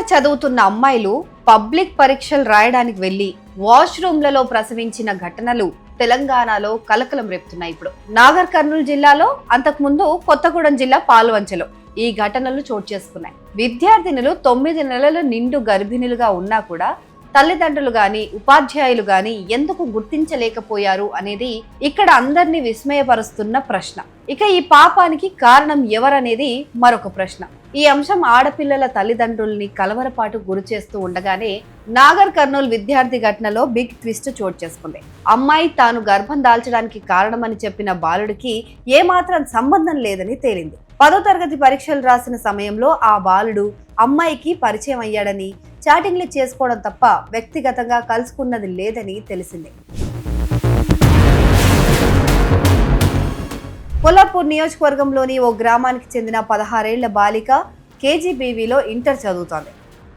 Inter చదువుతున్న అమ్మాయిలు public పరీక్షలు రాయడానికి వెళ్లి వాష్రూమ్లలో ప్రసవించిన ఘటనలు తెలంగాణలో కలకలం రేపుతున్నాయి. ఇప్పుడు నాగర్ కర్నూలు జిల్లాలో, అంతకుముందు కొత్తగూడెం జిల్లా పాల్వంచలో ఈ ఘటనలు చోటు చేసుకున్నాయి. విద్యార్థినులు 9 నెలల నిండు గర్భిణులుగా ఉన్నా కూడా తల్లిదండ్రులు గాని ఉపాధ్యాయులు గాని ఎందుకు గుర్తించలేకపోయారు అనేది ఇక్కడ అందరినీ విస్మయపరుస్తున్న ప్రశ్న. ఇక ఈ పాపానికి కారణం ఎవరనేది మరొక ప్రశ్న. ఈ అంశం ఆడపిల్లల తల్లిదండ్రుల్ని కలవరపాటు గురి చేస్తూ ఉండగానే నాగర్ కర్నూలు విద్యార్థి ఘటనలో బిగ్ ట్విస్ట్ చోటు చేసుకుంది. అమ్మాయి తాను గర్భం దాల్చడానికి కారణమని చెప్పిన బాలుడికి ఏమాత్రం సంబంధం లేదని తేలింది. 10వ తరగతి పరీక్షలు రాసిన సమయంలో ఆ బాలుడు అమ్మాయికి పరిచయం అయ్యాడని, చాటింగ్లు చేసుకోవడం తప్ప వ్యక్తిగతంగా కలుసుకున్నది లేదని తెలిసింది. కొల్లాపూర్ నియోజకవర్గంలోని ఓ గ్రామానికి చెందిన 16 ఏళ్ల బాలిక కేజీబీవీలో ఇంటర్ చదువుతోంది.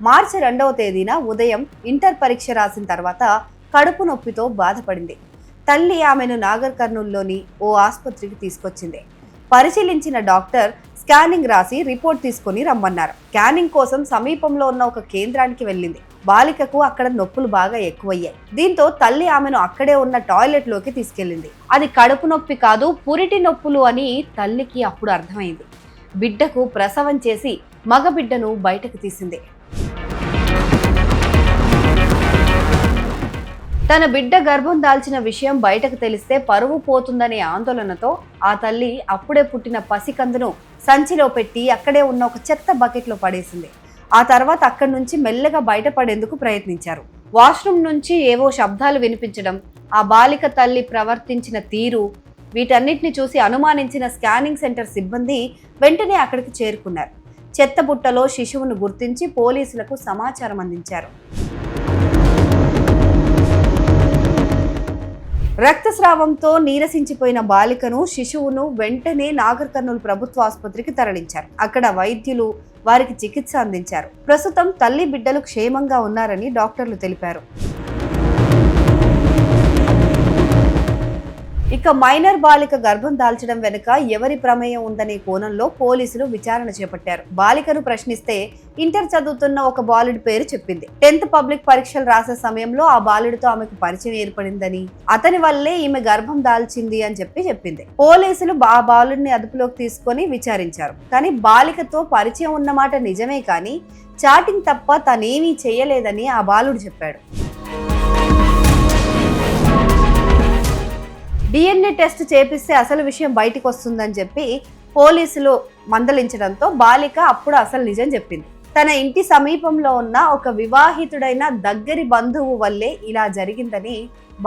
మార్చి 2వ తేదీన ఉదయం ఇంటర్ పరీక్ష రాసిన తర్వాత కడుపు నొప్పితో బాధపడింది. తల్లి ఆమెను నాగర్ కర్నూలులోని ఓ ఆసుపత్రికి తీసుకొచ్చింది. పరిశీలించిన డాక్టర్ స్కానింగ్ రాసి రిపోర్ట్ తీసుకుని రమ్మన్నారు. స్కానింగ్ కోసం సమీపంలో ఉన్న ఒక కేంద్రానికి వెళ్ళింది. బాలికకు అక్కడ నొప్పులు బాగా ఎక్కువయ్యాయి. దీంతో తల్లి ఆమెను అక్కడే ఉన్న టాయిలెట్ లోకి తీసుకెళ్లింది. అది కడుపు నొప్పి కాదు, పురిటి నొప్పులు అని తల్లికి అప్పుడు అర్థమైంది. బిడ్డకు ప్రసవం చేసి మగబిడ్డను బయటకు తీసింది. తన బిడ్డ గర్భం దాల్చిన విషయం బయటకు తెలిస్తే పరువు పోతుందనే ఆందోళనతో ఆ తల్లి అప్పుడే పుట్టిన పసికందును సంచిలో పెట్టి అక్కడే ఉన్న ఒక చెత్త బకెట్లో పడేసింది. ఆ తర్వాత అక్కడి నుంచి మెల్లగా బయటపడేందుకు ప్రయత్నించారు. వాష్రూమ్ నుంచి ఏవో శబ్దాలు వినిపించడం, ఆ బాలిక తల్లి ప్రవర్తించిన తీరు, వీటన్నిటిని చూసి అనుమానించిన స్కానింగ్ సెంటర్ సిబ్బంది వెంటనే అక్కడికి చేరుకున్నారు. చెత్త బుట్టలో శిశువును గుర్తించి పోలీసులకు సమాచారం అందించారు. రక్తస్రావంతో నీరసించిపోయిన బాలికను, శిశువును వెంటనే నాగర్ కర్నూలు ప్రభుత్వ ఆసుపత్రికి తరలించారు. అక్కడ వైద్యులు వారికి చికిత్స అందించారు. ప్రస్తుతం తల్లి బిడ్డలు క్షేమంగా ఉన్నారని డాక్టర్లు తెలిపారు. ఇక మైనర్ బాలిక గర్భం దాల్చడం వెనుక ఎవరి ప్రమేయం ఉందనే కోణంలో పోలీసులు విచారణ చేపట్టారు. బాలికను ప్రశ్నిస్తే ఇంటర్ చదువుతున్న ఒక బాలుడి పేరు చెప్పింది. 10th పబ్లిక్ పరీక్షలు రాసే సమయంలో ఆ బాలుడితో ఆమెకు పరిచయం ఏర్పడిందని, అతని వల్లే ఈమె గర్భం దాల్చింది అని చెప్పింది. పోలీసులు ఆ బాలుడిని అదుపులోకి తీసుకొని విచారించారు. కానీ బాలికతో పరిచయం ఉన్నమాట నిజమే, కానీ చాటింగ్ తప్ప తనేమీ చేయలేదని ఆ బాలుడు చెప్పాడు. DNA టెస్ట్ చేపిస్తే అసలు విషయం బయటికి వస్తుందని చెప్పి పోలీసులు మందలించడంతో బాలిక అప్పుడు అసలు నిజం చెప్పింది. తన ఇంటి సమీపంలో ఉన్న ఒక వివాహితుడైన దగ్గరి బంధువు వల్లే ఇలా జరిగిందని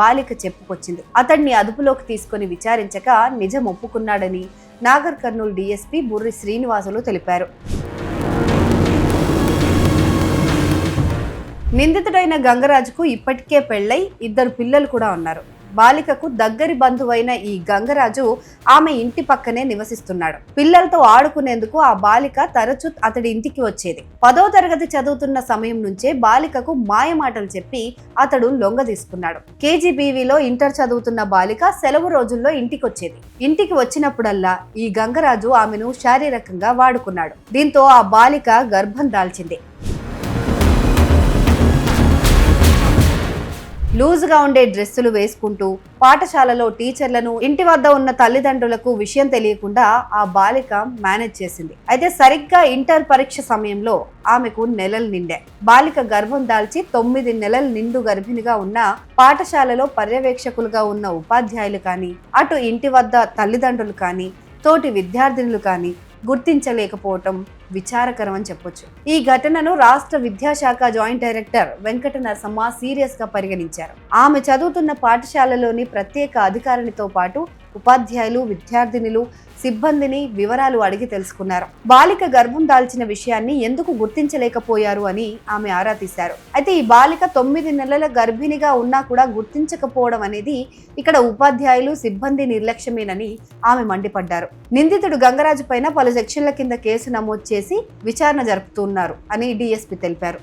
బాలిక చెప్పుకొచ్చింది. అతన్ని అదుపులోకి తీసుకొని విచారించక నిజం ఒప్పుకున్నాడని నాగర్ కర్నూలు డీఎస్పీ బుర్రి శ్రీనివాసులు తెలిపారు. నిందితుడైన గంగరాజుకు ఇప్పటికే పెళ్లై 2 పిల్లలు కూడా ఉన్నారు. బాలికకు దగ్గరి బంధువైన ఈ గంగరాజు ఆమె ఇంటి పక్కనే నివసిస్తున్నాడు. పిల్లలతో ఆడుకునేందుకు ఆ బాలిక తరచూ అతడి ఇంటికి వచ్చేది. 10వ తరగతి చదువుతున్న సమయం నుంచే బాలికకు మాయమాటలు చెప్పి అతడు లొంగ తీసుకున్నాడు. కేజీబీవీలో ఇంటర్ చదువుతున్న బాలిక సెలవు రోజుల్లో ఇంటికి వచ్చేది. ఇంటికి వచ్చినప్పుడల్లా ఈ గంగరాజు ఆమెను శారీరకంగా వాడుకున్నాడు. దీంతో ఆ బాలిక గర్భం దాల్చింది. లూజుగా ఉండే డ్రెస్సులు వేసుకుంటూ పాఠశాలలో టీచర్లను, ఇంటి వద్ద ఉన్న తల్లిదండ్రులకు విషయం తెలియకుండా ఆ బాలిక మేనేజ్ చేసింది. అయితే సరిగ్గా ఇంటర్ పరీక్ష సమయంలో ఆమెకు నెలలు నిండాయి. బాలిక గర్భం దాల్చి 9 నెలలు నిండు గర్భిణిగా ఉన్న పాఠశాలలో పర్యవేక్షకులుగా ఉన్న ఉపాధ్యాయులు కానీ, అటు ఇంటి వద్ద తల్లిదండ్రులు కానీ, తోటి విద్యార్థినులు కానీ గుర్తించలేకపోవటం విచారకరం అని చెప్పొచ్చు. ఈ ఘటనను రాష్ట్ర విద్యాశాఖ joint director Venkata Narasamma serious గా పరిగణించారు. ఆమె చదువుతున్న పాఠశాలలోని ప్రత్యేక అధికారినితో పాటు ఉపాధ్యాయులు, విద్యార్థినులు, సిబ్బందిని వివరాలు అడిగి తెలుసుకున్నారు. బాలిక గర్భం దాల్చిన విషయాన్ని ఎందుకు గుర్తించలేకపోయారు అని ఆమె ఆరా తీశారు. అయితే ఈ బాలిక 9 నెలల గర్భిణిగా ఉన్నా కూడా గుర్తించకపోవడం అనేది ఇక్కడ ఉపాధ్యాయులు, సిబ్బంది నిర్లక్ష్యమేనని ఆమె మండిపడ్డారు. నిందితుడు గంగరాజు పైన పలు సెక్షన్ల కింద కేసు నమోదు చేసి విచారణ జరుపుతున్నారు అని డీఎస్పీ తెలిపారు.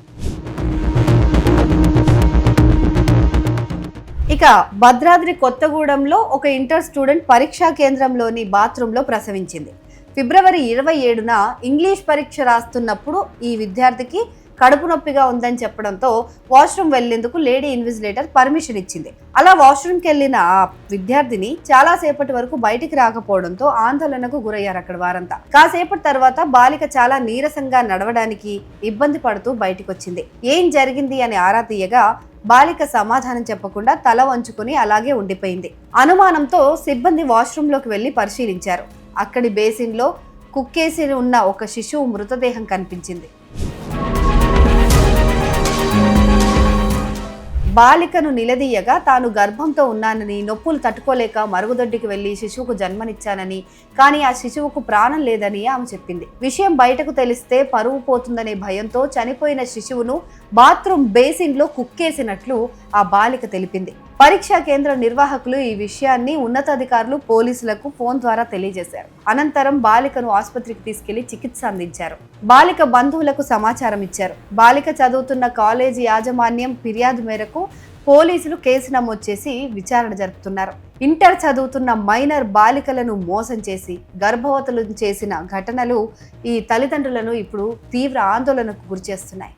ఇక భద్రాద్రి కొత్తగూడెంలో ఒక ఇంటర్ స్టూడెంట్ పరీక్షా కేంద్రంలోని బాత్రూంలో ప్రసవించింది. ఫిబ్రవరి 27న ఇంగ్లీష్ పరీక్ష రాస్తున్నప్పుడు ఈ విద్యార్థికి కడుపు నొప్పిగా ఉందని చెప్పడంతో వాష్రూమ్ వెళ్లేందుకు లేడీ ఇన్విజిలేటర్ పర్మిషన్ ఇచ్చింది. అలా వాష్రూమ్కి వెళ్లిన ఆ విద్యార్థిని చాలా సేపటి వరకు బయటికి రాకపోవడంతో ఆందోళనకు గురయ్యారు అక్కడ వారంతా. కాసేపటి తర్వాత బాలిక చాలా నీరసంగా నడవడానికి ఇబ్బంది పడుతూ బయటికొచ్చింది. ఏం జరిగింది అని ఆరా తీయగా బాలిక సమాధానం చెప్పకుండా తల వంచుకుని అలాగే ఉండిపోయింది. అనుమానంతో సిబ్బంది వాష్రూమ్ లోకి వెళ్లి పరిశీలించారు. అక్కడి బేసిన్ లో కుక్కేసి ఉన్న ఒక శిశువు మృతదేహం కనిపించింది. బాలికను నిలదీయగా తాను గర్భంతో ఉన్నానని, నొప్పులు తట్టుకోలేక మరుగుదొడ్డికి వెళ్లి శిశువుకు జన్మనిచ్చానని, కానీ ఆ శిశువుకు ప్రాణం లేదని ఆమె చెప్పింది. విషయం బయటకు తెలిస్తే పరువు పోతుందనే భయంతో చనిపోయిన శిశువును బాత్రూమ్ బేసిన్ లో కుక్కేసినట్లు ఆ బాలిక తెలిపింది. పరీక్షా కేంద్ర నిర్వాహకులు ఈ విషయాన్ని ఉన్నతాధికారులు పోలీసులకు ఫోన్ ద్వారా తెలియజేశారు. అనంతరం బాలికను ఆసుపత్రికి తీసుకెళ్లి చికిత్స అందించారు. బాలిక బంధువులకు సమాచారం ఇచ్చారు. బాలిక చదువుతున్న కాలేజీ యాజమాన్యం ఫిర్యాదు మేరకు పోలీసులు కేసు నమోదు చేసి విచారణ జరుపుతున్నారు. ఇంటర్ చదువుతున్న మైనర్ బాలికలను మోసం చేసి గర్భవతులను చేసిన ఘటనలు ఈ తల్లిదండ్రులను ఇప్పుడు తీవ్ర ఆందోళనకు గురిచేస్తున్నాయి.